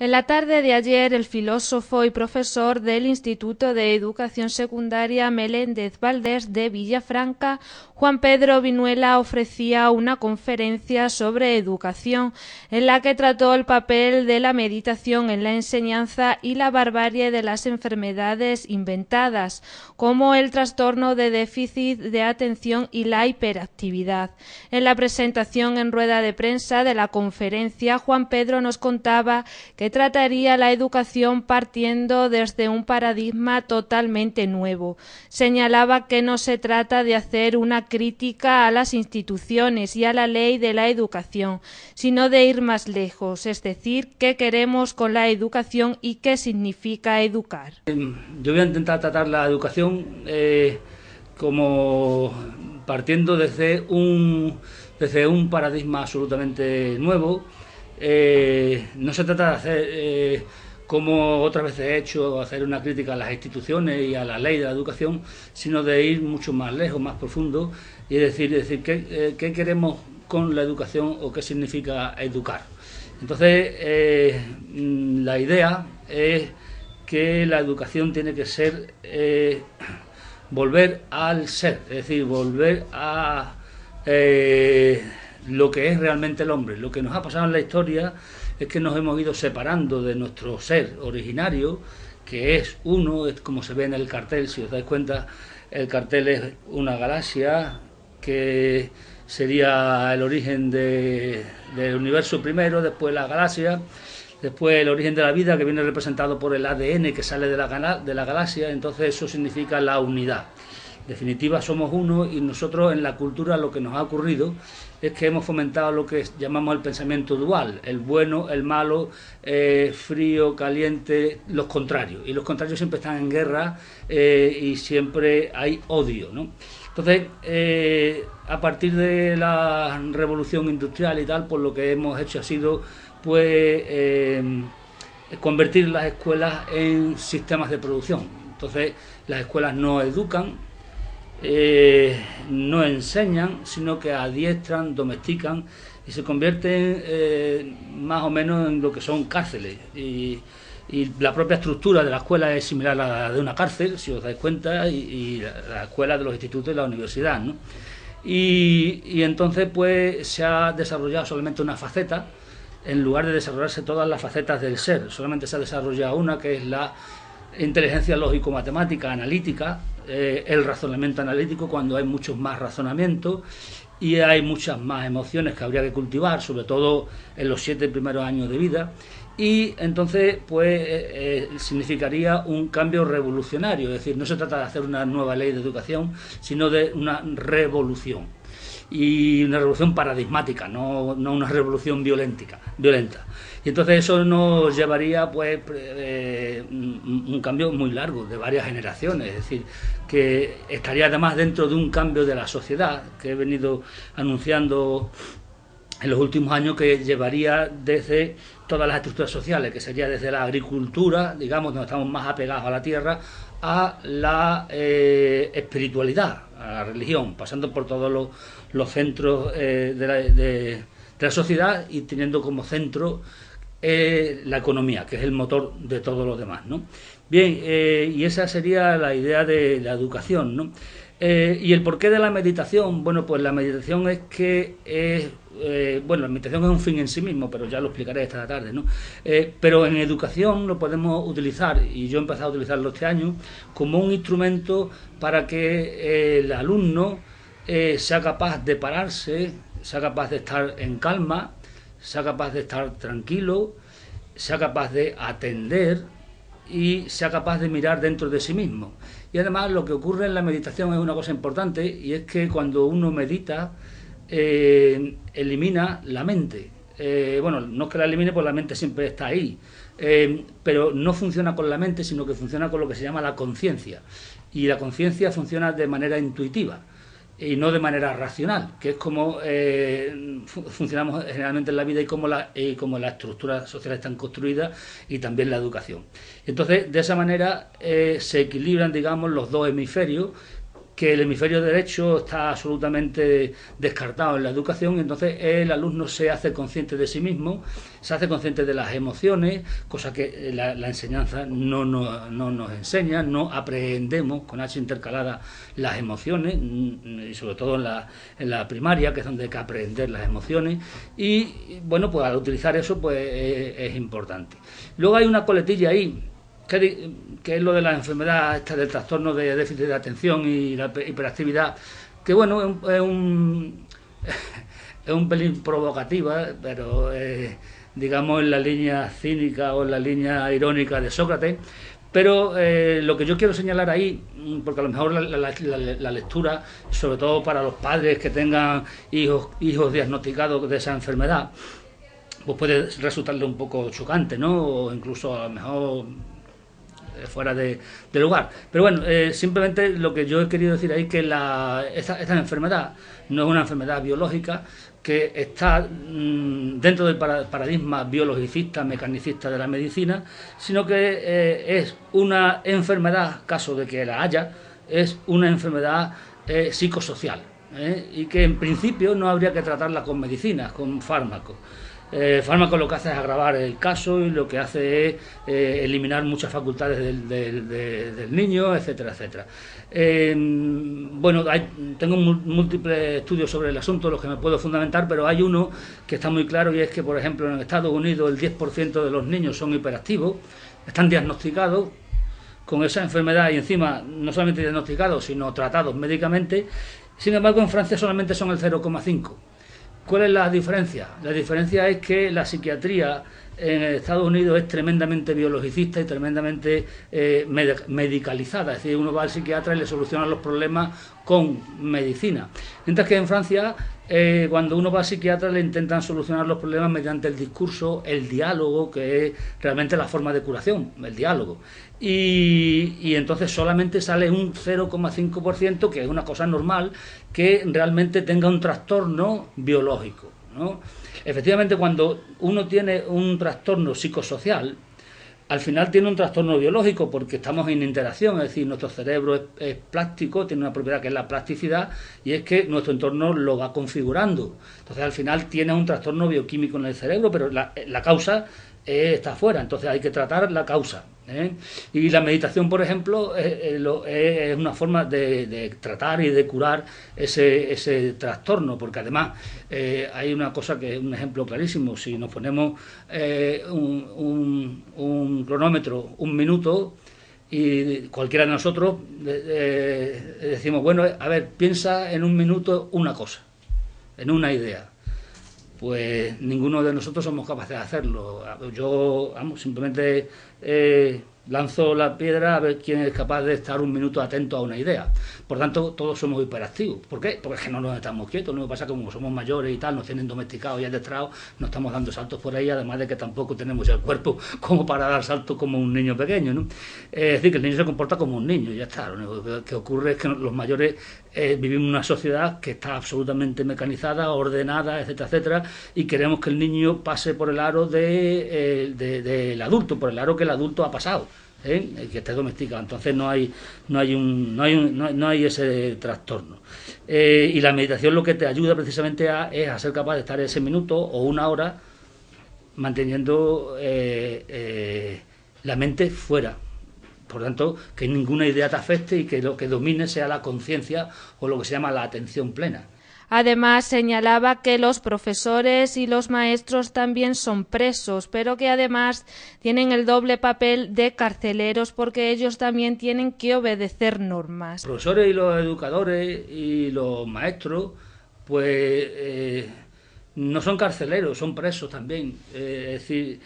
En la tarde de ayer, el filósofo y profesor del Instituto de Educación Secundaria Meléndez Valdés de Villafranca, Juan Pedro Vinuela, ofrecía una conferencia sobre educación en la que trató el papel de la meditación en la enseñanza y la barbarie de las enfermedades inventadas, como el trastorno de déficit de atención y la hiperactividad. En la presentación en rueda de prensa de la conferencia, Juan Pedro nos contaba que trataría la educación partiendo desde un paradigma totalmente nuevo. Señalaba que no se trata de hacer una crítica a las instituciones y a la ley de la educación, sino de ir más lejos, es decir, qué queremos con la educación y qué significa educar. Yo voy a intentar tratar la educación como partiendo desde un paradigma absolutamente nuevo. No se trata de hacer, como otras veces he hecho, hacer una crítica a las instituciones y a la ley de la educación, sino de ir mucho más lejos, más profundo, y decir qué queremos con la educación o qué significa educar. Entonces, la idea es que la educación tiene que ser volver al ser, es decir, volver a lo que es realmente el hombre. Lo que nos ha pasado en la historia es que nos hemos ido separando de nuestro ser originario, que es uno, es como se ve en el cartel. Si os dais cuenta, el cartel es una galaxia que sería el origen del universo primero, después la galaxia, después el origen de la vida, que viene representado por el ADN que sale de la galaxia. Entonces eso significa la unidad. En definitiva, somos uno, y nosotros en la cultura lo que nos ha ocurrido es que hemos fomentado lo que llamamos el pensamiento dual, el bueno, el malo, frío, caliente, los contrarios. Y los contrarios siempre están en guerra y siempre hay odio, ¿no? Entonces, a partir de la revolución industrial y tal, pues lo que hemos hecho ha sido pues convertir las escuelas en sistemas de producción. Entonces, las escuelas no educan, no enseñan, sino que adiestran, domestican y se convierten más o menos en lo que son cárceles. Y la propia estructura de la escuela es similar a la de una cárcel, si os dais cuenta, y la escuela de los institutos y la universidad, ¿no? Y entonces pues se ha desarrollado solamente una faceta, en lugar de desarrollarse todas las facetas del ser. Solamente se ha desarrollado una, que es la inteligencia lógico-matemática, analítica, el razonamiento analítico, cuando hay muchos más razonamientos y hay muchas más emociones que habría que cultivar, sobre todo en los 7 primeros años de vida. Y entonces pues significaría un cambio revolucionario, es decir, no se trata de hacer una nueva ley de educación, sino de una revolución, y una revolución paradigmática, no una revolución violenta. Y entonces eso nos llevaría pues un cambio muy largo, de varias generaciones, es decir, que estaría además dentro de un cambio de la sociedad que he venido anunciando en los últimos años, que llevaría desde todas las estructuras sociales, que sería desde la agricultura, digamos, donde estamos más apegados a la tierra, a la espiritualidad, a la religión, pasando por todos los centros de la sociedad, y teniendo como centro la economía, que es el motor de todo lo demás, ¿no? Bien, y esa sería la idea de la educación, ¿no? ¿Y el porqué de la meditación? Bueno, pues la meditación es que la meditación es un fin en sí mismo, pero ya lo explicaré esta tarde, ¿no? Pero en educación lo podemos utilizar, y yo he empezado a utilizarlo este año, como un instrumento para que el alumno sea capaz de pararse, sea capaz de estar en calma, sea capaz de estar tranquilo, sea capaz de atender y sea capaz de mirar dentro de sí mismo. Y además lo que ocurre en la meditación es una cosa importante, y es que cuando uno medita elimina la mente. No es que la elimine, pues la mente siempre está ahí, pero no funciona con la mente, sino que funciona con lo que se llama la conciencia, y la conciencia funciona de manera intuitiva y no de manera racional, que es como funcionamos generalmente en la vida, y como las estructuras sociales están construidas, y también la educación. Entonces, de esa manera se equilibran, digamos, los dos hemisferios, que el hemisferio derecho está absolutamente descartado en la educación, y entonces el alumno se hace consciente de sí mismo, se hace consciente de las emociones, cosa que la enseñanza no nos enseña, no aprendemos con H intercalada las emociones, y sobre todo en la primaria, que es donde hay que aprender las emociones, y bueno, pues al utilizar eso pues es importante. Luego hay una coletilla ahí, que es lo de la enfermedad esta del trastorno de déficit de atención y la hiperactividad, que bueno, es un pelín provocativa, pero digamos en la línea cínica o en la línea irónica de Sócrates, pero lo que yo quiero señalar ahí, porque a lo mejor la lectura, sobre todo para los padres que tengan hijos diagnosticados de esa enfermedad, pues puede resultarle un poco chocante, ¿no? O incluso a lo mejor fuera de lugar. Pero bueno, simplemente lo que yo he querido decir ahí, que esta enfermedad no es una enfermedad biológica, que está dentro del paradigma biologicista, mecanicista de la medicina, sino que es una enfermedad, caso de que la haya, es una enfermedad psicosocial, y que en principio no habría que tratarla con medicinas, con fármacos. El fármaco lo que hace es agravar el caso y lo que hace es eliminar muchas facultades del niño, etcétera, etcétera. Bueno, tengo múltiples estudios sobre el asunto, los que me puedo fundamentar, pero hay uno que está muy claro, y es que, por ejemplo, en Estados Unidos el 10% de los niños son hiperactivos, están diagnosticados con esa enfermedad, y encima no solamente diagnosticados, sino tratados médicamente. Sin embargo, en Francia solamente son el 0,5%. ¿Cuál es la diferencia? La diferencia es que la psiquiatría en Estados Unidos es tremendamente biologicista y tremendamente medicalizada, es decir, uno va al psiquiatra y le soluciona los problemas con medicina, mientras que en Francia cuando uno va al psiquiatra le intentan solucionar los problemas mediante el discurso, el diálogo, que es realmente la forma de curación, el diálogo, y entonces solamente sale un 0,5%, que es una cosa normal, que realmente tenga un trastorno biológico, ¿no? Efectivamente, cuando uno tiene un trastorno psicosocial, al final tiene un trastorno biológico, porque estamos en interacción, es decir, nuestro cerebro es plástico, tiene una propiedad que es la plasticidad, y es que nuestro entorno lo va configurando. Entonces, al final tiene un trastorno bioquímico en el cerebro, pero la causa está afuera, entonces hay que tratar la causa. Y la meditación, por ejemplo, es una forma de tratar y de curar ese trastorno, porque además hay una cosa que es un ejemplo clarísimo. Si nos ponemos un cronómetro, 1 minuto, y cualquiera de nosotros decimos, bueno, a ver, piensa en 1 minuto una cosa, en una idea. Pues ninguno de nosotros somos capaces de hacerlo. Yo, simplemente lanzo la piedra a ver quién es capaz de estar 1 minuto atento a una idea. Por tanto, todos somos hiperactivos. ¿Por qué? Porque es que no nos estamos quietos. Lo que pasa es que como somos mayores y tal, nos tienen domesticados y adestrados, no estamos dando saltos por ahí, además de que tampoco tenemos el cuerpo como para dar saltos como un niño pequeño, ¿no? Es decir, que el niño se comporta como un niño, ya está. Lo único que ocurre es que los mayores vivimos en una sociedad que está absolutamente mecanizada, ordenada, etcétera, etcétera, y queremos que el niño pase por el aro del adulto, por el aro que el adulto ha pasado, que esté domesticado. Entonces no hay ese trastorno. Y la meditación lo que te ayuda precisamente es a ser capaz de estar ese minuto o 1 hora manteniendo la mente fuera. Por tanto, que ninguna idea te afecte y que lo que domine sea la conciencia, o lo que se llama la atención plena. Además, señalaba que los profesores y los maestros también son presos, pero que además tienen el doble papel de carceleros, porque ellos también tienen que obedecer normas. Los profesores y los educadores y los maestros, pues no son carceleros, son presos también. Es decir,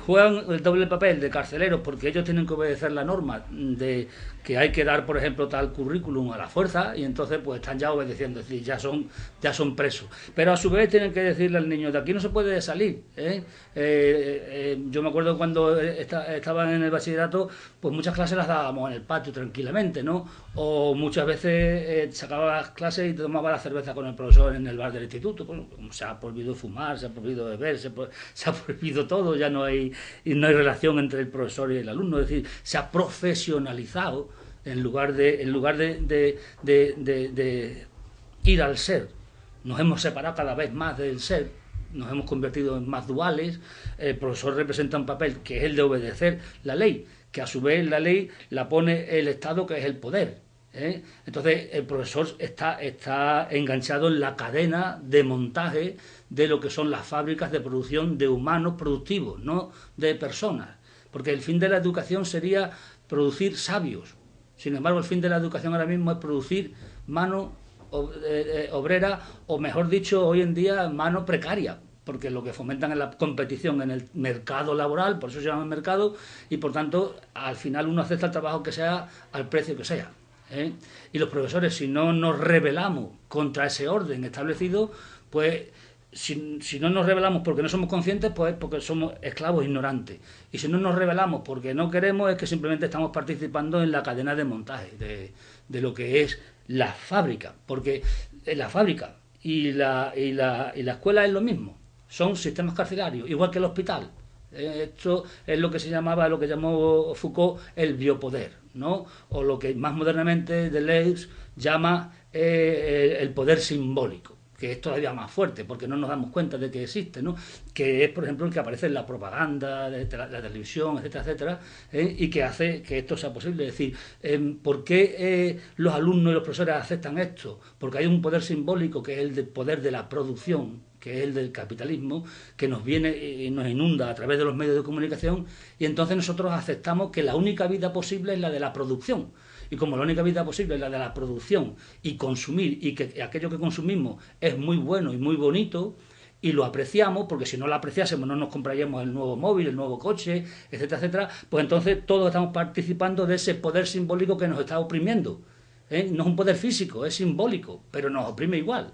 juegan el doble papel de carceleros, porque ellos tienen que obedecer la norma de que hay que dar, por ejemplo, tal currículum a la fuerza, y entonces pues están ya obedeciendo, es decir, ya son presos. Pero a su vez tienen que decirle al niño, de aquí no se puede salir. Yo me acuerdo cuando estaba en el bachillerato, pues muchas clases las dábamos en el patio tranquilamente, ¿no? O muchas veces sacaba las clases y tomaba la cerveza con el profesor en el bar del instituto. Bueno, se ha prohibido fumar, se ha prohibido beber, se ha prohibido todo, ya no hay relación entre el profesor y el alumno, es decir, se ha profesionalizado en lugar de ir al ser. Nos hemos separado cada vez más del ser, nos hemos convertido en más duales. El profesor representa un papel que es el de obedecer la ley, que a su vez la ley la pone el Estado, que es el poder. Entonces el profesor está enganchado en la cadena de montaje de lo que son las fábricas de producción de humanos productivos, no de personas, porque el fin de la educación sería producir sabios. Sin embargo, el fin de la educación ahora mismo es producir mano obrera, o mejor dicho, hoy en día mano precaria, porque lo que fomentan es la competición en el mercado laboral, por eso se llama mercado, y por tanto al final uno acepta el trabajo que sea al precio que sea. Y los profesores, si no nos rebelamos contra ese orden establecido, pues si no nos rebelamos porque no somos conscientes, pues porque somos esclavos ignorantes. Y si no nos rebelamos porque no queremos, es que simplemente estamos participando en la cadena de montaje de lo que es la fábrica. Porque la fábrica y la escuela es lo mismo, son sistemas carcelarios, igual que el hospital. Esto es lo que lo que llamó Foucault el biopoder, ¿no? O lo que más modernamente Deleuze llama el poder simbólico, que es todavía más fuerte, porque no nos damos cuenta de que existe, ¿no? Que es, por ejemplo, el que aparece en la propaganda, de la televisión, etcétera, etcétera, y que hace que esto sea posible. Es decir, ¿por qué los alumnos y los profesores aceptan esto? Porque hay un poder simbólico, que es el poder de la producción, que es el del capitalismo, que nos viene y nos inunda a través de los medios de comunicación, y entonces nosotros aceptamos que la única vida posible es la de la producción. Y como la única vida posible es la de la producción y consumir, y que aquello que consumimos es muy bueno y muy bonito, y lo apreciamos, porque si no lo apreciásemos no nos compraríamos el nuevo móvil, el nuevo coche, etcétera, etcétera, pues entonces todos estamos participando de ese poder simbólico que nos está oprimiendo. No es un poder físico, es simbólico, pero nos oprime igual.